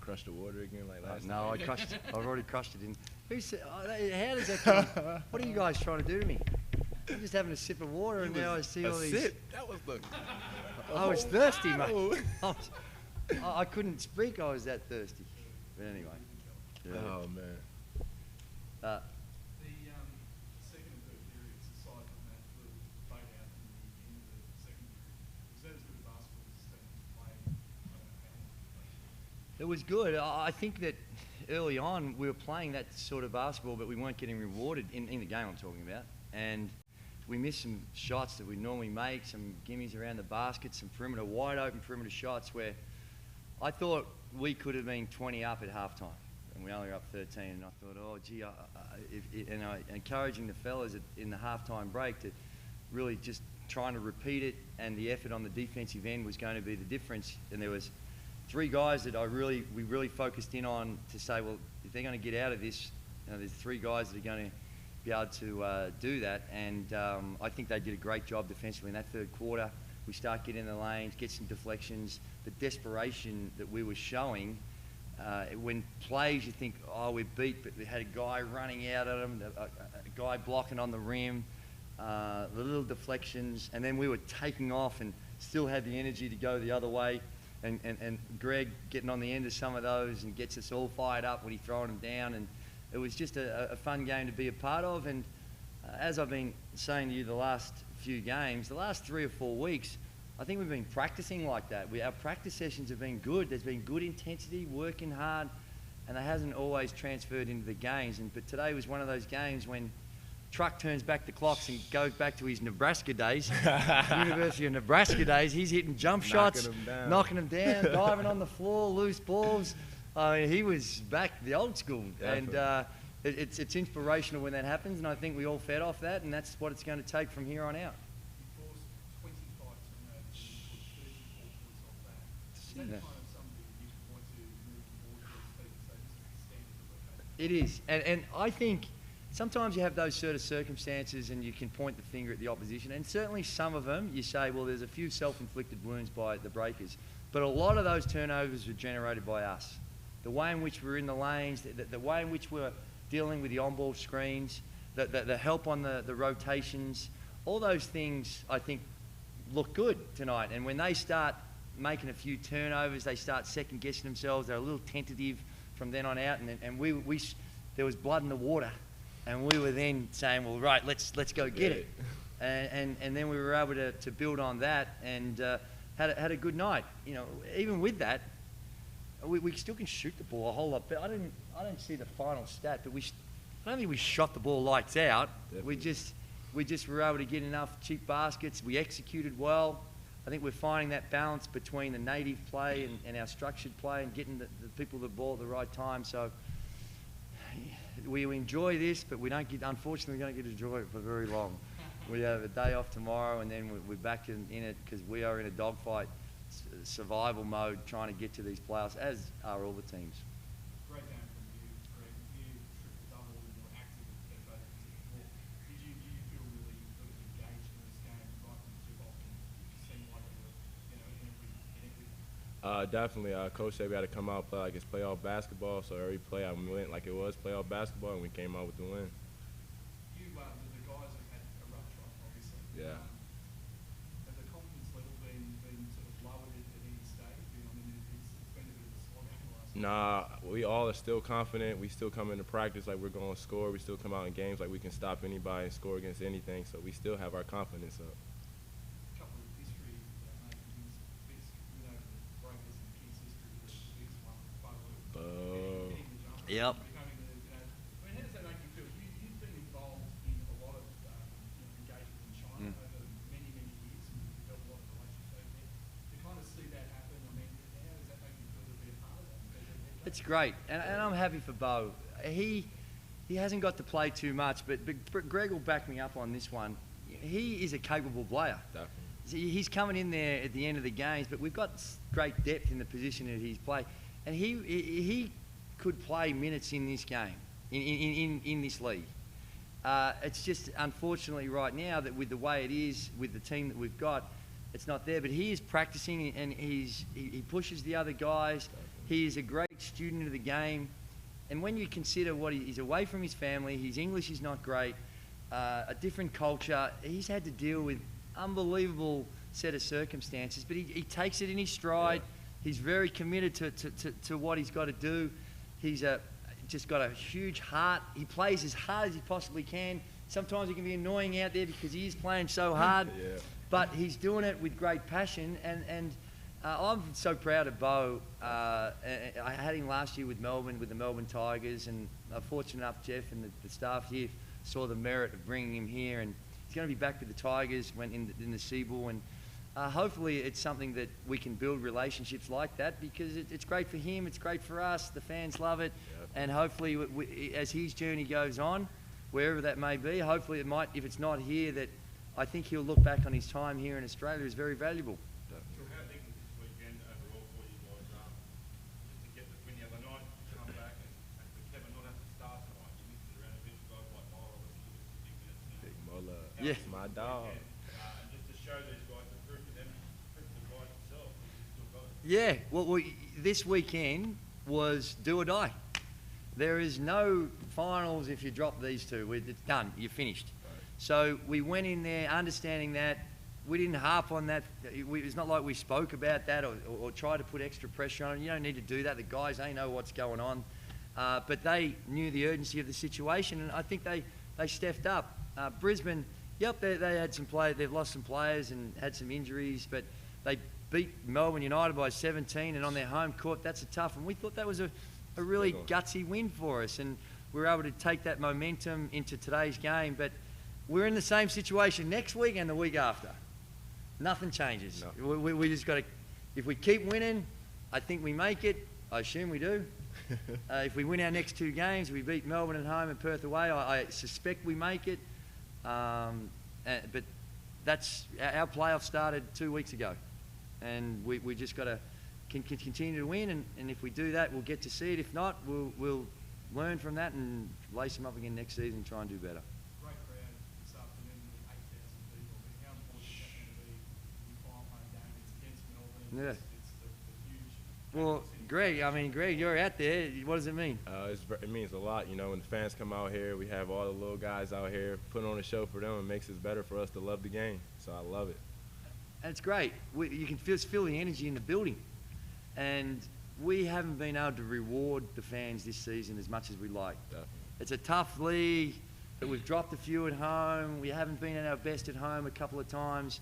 crush the water again like last time? No, I've already crushed it in. Who said, how does that what are you guys trying to do to me? I'm just having a sip of water and now I see all these... Sip? That was the... I was thirsty, mate. I couldn't speak, I was that thirsty. But anyway. Yeah. Oh, man. The second and third periods, aside from that little fade out in the end of the second period, was that as good a basketball as the team played? It was good. I think that early on we were playing that sort of basketball, but we weren't getting rewarded in the game I'm talking about. And we missed some shots that we normally make, some gimmies around the basket, some perimeter, wide open perimeter shots where I thought we could have been 20 up at halftime. And we only were up 13, and I thought, oh, gee, encouraging the fellas in the halftime break to really just trying to repeat it, and the effort on the defensive end was going to be the difference. And there was 3 guys that we really focused in on to say, well, if they're going to get out of this, there's 3 guys that are going to be able to do that. And I think they did a great job defensively in that third quarter. We start getting in the lanes, get some deflections. The desperation that we were showing. When plays, you think, oh, we're beat, but we had a guy running out at them, a guy blocking on the rim, the little deflections, and then we were taking off and still had the energy to go the other way. And Greg getting on the end of some of those and gets us all fired up when he's throwing them down. And it was just a fun game to be a part of. And as I've been saying to you the last few games, the last 3 or 4 weeks, I think we've been practicing like that. Our practice sessions have been good. There's been good intensity, working hard, and it hasn't always transferred into the games. But today was one of those games when Truck turns back the clocks and goes back to his Nebraska days, University of Nebraska days. He's hitting jump shots, knocking them down, diving on the floor, loose balls. I mean, he was back the old school. Definitely. And it's inspirational when that happens, and I think we all fed off that, and that's what it's going to take from here on out. It is, and I think sometimes you have those sort of circumstances and you can point the finger at the opposition, and certainly some of them you say, well, there's a few self-inflicted wounds by the Breakers, but a lot of those turnovers were generated by us. The way in which we're in the lanes, the way in which we're dealing with the on-ball screens, the help on the rotations, all those things I think look good tonight. And when they start making a few turnovers, they start second-guessing themselves. They're a little tentative from then on out, and we there was blood in the water, and we were then saying, well, right, let's go get it. And then we were able to build on that and had a good night. You know, even with that, we still can shoot the ball a whole lot better. I don't see the final stat, but I don't think we shot the ball lights out. Definitely. We just were able to get enough cheap baskets. We executed well. I think we're finding that balance between the native play and our structured play and getting the people the ball at the right time. So we enjoy this, but unfortunately, we don't get to enjoy it for very long. We have a day off tomorrow, and then we're back in it because we are in a dogfight, survival mode, trying to get to these playoffs, as are all the teams. Great game from you, Greg. You triple-double and were active at both ends of the ball. Did you feel really sort of engaged in this game right from the tip-off, and it seemed like it was, in everything? Definitely. Coach said we had to come out play like it's playoff basketball, so every play I went like it was playoff basketball, and we came out with the win. The guys have had a rough run, obviously. Yeah. Has the confidence level been sort of lowered at any stage? I mean, it's been a bit of a slog over the last. Nah, we all are still confident. We still come into practice like we're going to score. We still come out in games like we can stop anybody and score against anything. So we still have our confidence up. A couple of history, maybe bits, the Breakers and Kings history, the biggest one, Oh. Yep. How does that make you feel? You've been involved in a lot of engagement in China over many, many years, and you've built a lot of relationships there. To kind of see that happen, I mean, how does that make you feel to be a part of that? It's great, and I'm happy for Bo. He hasn't got to play too much, but Greg will back me up on this one. He is a capable player. Definitely. He's coming in there at the end of the games, but we've got great depth in the position that he's played, and he could play minutes in this game, in this league. It's just unfortunately right now that with the way it is, with the team that we've got, it's not there. But he is practicing, and he pushes the other guys. He is a great student of the game. And when you consider what he's away from his family, his English is not great, a different culture, he's had to deal with unbelievable set of circumstances, but he takes it in his stride. Yeah. He's very committed to what he's got to do. He's just got a huge heart. He plays as hard as he possibly can. Sometimes it can be annoying out there because he is playing so hard, Yeah. but he's doing it with great passion. And I'm so proud of Bo. I had him last year with Melbourne, with the Melbourne Tigers, and fortunate enough, Jeff and the staff here saw the merit of bringing him here, and he's going to be back with the Tigers when in the Seabull, and hopefully it's something that we can build relationships like that, because it's great for him, it's great for us, the fans love it. Yep. And hopefully as his journey goes on, wherever that may be, hopefully it might, if it's not here, that I think he'll look back on his time here in Australia as very valuable. So how big was this weekend overall for you guys? Just to get the win the other night, come back and for Kevin not have to start tonight. You mixed it around a bit, guys like Mola, obviously give us some big minutes now. Big Mola. Yeah. That's my dog. And just to show these guys the proof of them, proof of the guys themselves, you still got it. Yeah, well, this weekend was do or die. There is no finals if you drop these two. It's done. You're finished. Right. So we went in there understanding that. We didn't harp on that. It's not like we spoke about that or tried to put extra pressure on them. You don't need to do that. The guys, they know what's going on. But they knew the urgency of the situation, and I think they stepped up. Brisbane, yep, they had some play. They've lost some players and had some injuries, but they beat Melbourne United by 17, and on their home court, that's a tough one. We thought that was a really gutsy win for us, and we were able to take that momentum into today's game. But we're in the same situation next week and the week after. Nothing changes. No. We just got to, if we keep winning, I think we make it. I assume we do. If we win our next two games, we beat Melbourne at home and Perth away, I suspect we make it. But that's, our playoff started 2 weeks ago, and we just got to continue to win, and if we do that, we'll get to see it. If not, we'll learn from that and lace them up again next season and try and do better. Great crowd this afternoon with 8,000 people. How important is that going to be in the final home game? It's against Melbourne. Yeah. It's the huge. Well, Greg, you're out there. What does it mean? It means a lot, you know, when the fans come out here. We have all the little guys out here putting on a show for them. It makes it better for us to love the game. So I love it. And it's great. You can feel the energy in the building. And we haven't been able to reward the fans this season as much as we like. Definitely. It's a tough league, but we've dropped a few at home. We haven't been at our best at home a couple of times.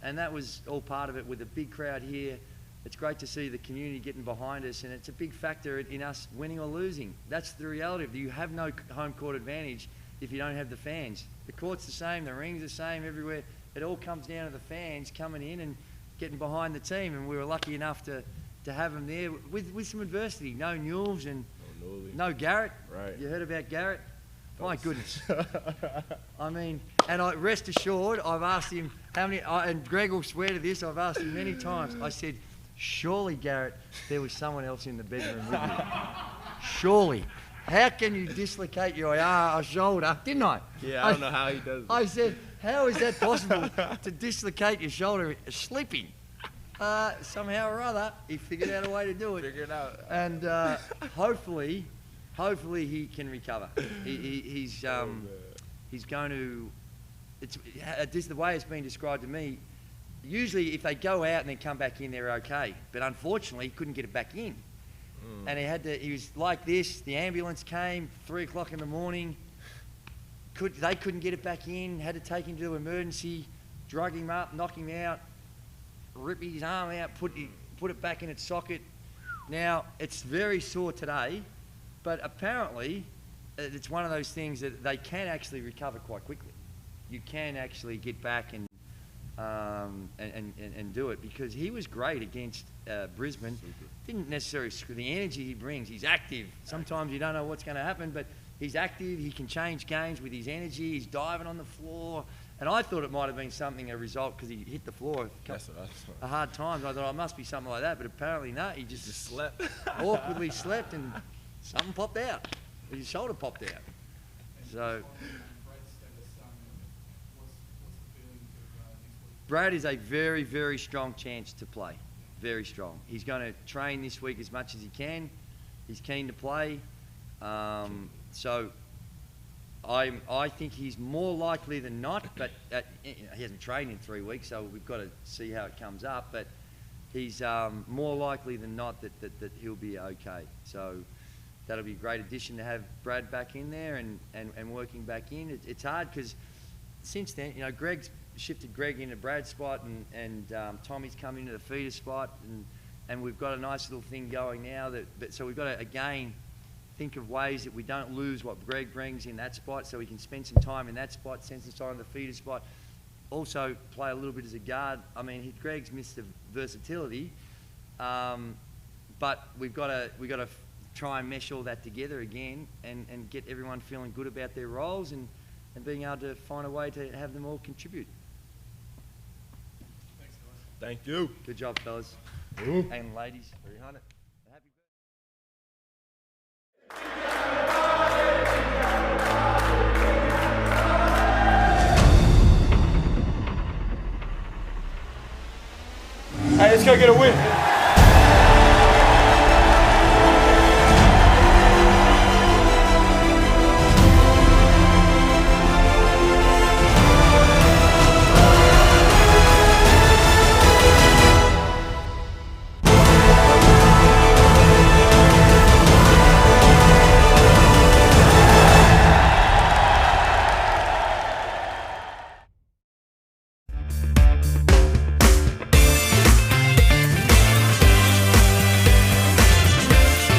And that was all part of it with a big crowd here. It's great to see the community getting behind us, and it's a big factor in us winning or losing. That's the reality of it. You have no home court advantage if you don't have the fans. The court's the same, the ring's the same everywhere. It all comes down to the fans coming in and getting behind the team, and we were lucky enough to have them there with some adversity. No Newells and no Garrett. Right. You heard about Garrett? My goodness. I mean, and rest assured, I've asked him how many, and Greg will swear to this, I've asked him many times. I said, surely, Garrett, there was someone else in the bedroom with you. Surely. How can you dislocate your shoulder? Didn't I? Yeah, I don't know how he does it. I said, how is that possible to dislocate your shoulder sleeping? Somehow or other, he figured out a way to do it. Figure it out. And hopefully he can recover. He's going to. It's the way it's been described to me. Usually, if they go out and then come back in, they're okay. But unfortunately, he couldn't get it back in, and he was like this. The ambulance came 3 o'clock in the morning. They couldn't get it back in. Had to take him to emergency, drug him up, knock him out, rip his arm out, put it back in its socket. Now, it's very sore today, but apparently it's one of those things that they can actually recover quite quickly. You can actually get back and do it, because he was great against Brisbane. Super. Didn't necessarily the energy he brings. He's active. Sometimes you don't know what's going to happen, but he's active. He can change games with his energy. He's diving on the floor. And I thought it might have been a result because he hit the floor a hard time. I thought it must be something like that, but apparently not. He just slept. Awkwardly slept, and something popped out. His shoulder popped out. So Brad is a very, very strong chance to play. very strong. He's going to train this week as much as he can. He's keen to play. So I think he's more likely than not, but he hasn't trained in 3 weeks, so we've got to see how it comes up. But he's more likely than not that he'll be okay. So that'll be a great addition to have Brad back in there and working back in. It's hard because since then, Greg's shifted Greg into Brad's spot and Tommy's come into the feeder spot and we've got a nice little thing going now. So we've got to, again, think of ways that we don't lose what Greg brings in that spot so we can spend some time in that spot, spend some time in the feeder spot. Also play a little bit as a guard. I mean, Greg's missed the versatility, but we've got to try and mesh all that together again and get everyone feeling good about their roles and being able to find a way to have them all contribute. Thanks, guys. Thank you. Good job, fellas. Ooh. And ladies. 300. Happy birthday. Hey, let's go get a win.